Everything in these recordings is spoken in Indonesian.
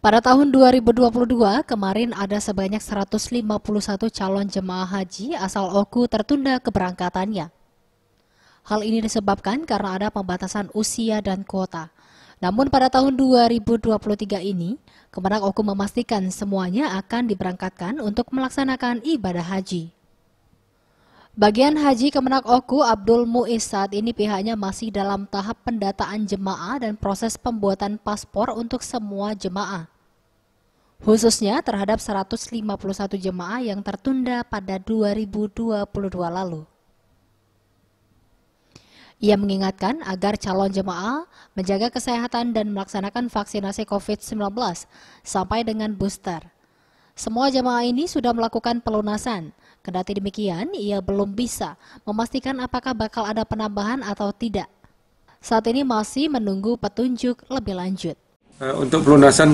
Pada tahun 2022, kemarin ada sebanyak 151 calon jemaah haji asal Oku tertunda keberangkatannya. Hal ini disebabkan karena ada pembatasan usia dan kuota. Namun pada tahun 2023 ini, Kemenak Oku memastikan semuanya akan diberangkatkan untuk melaksanakan ibadah haji. Bagian Haji Kemenak Oku Abdul Muiz saat ini pihaknya masih dalam tahap pendataan jemaah dan proses pembuatan paspor untuk semua jemaah. Khususnya terhadap 151 jemaah yang tertunda pada 2022 lalu. Ia mengingatkan agar calon jemaah menjaga kesehatan dan melaksanakan vaksinasi COVID-19 sampai dengan booster. Semua jemaah ini sudah melakukan pelunasan, kendati demikian ia belum bisa memastikan apakah bakal ada penambahan atau tidak. Saat ini masih menunggu petunjuk lebih lanjut. Untuk pelunasan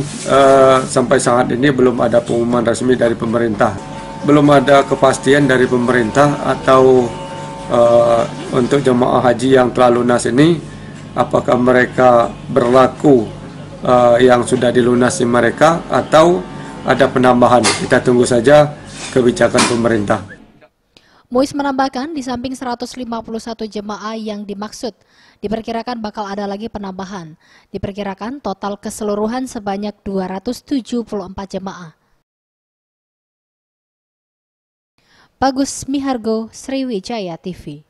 sampai saat ini belum ada pengumuman resmi dari pemerintah. Belum ada kepastian dari pemerintah atau untuk jemaah haji yang telah lunas ini, apakah mereka berlaku yang sudah dilunasi mereka atau ada penambahan. Kita tunggu saja kebijakan pemerintah. Muiz menambahkan di samping 151 jemaah yang dimaksud, diperkirakan bakal ada lagi penambahan. Diperkirakan total keseluruhan sebanyak 274 jemaah. Bagus Mihargo, Sriwijaya TV.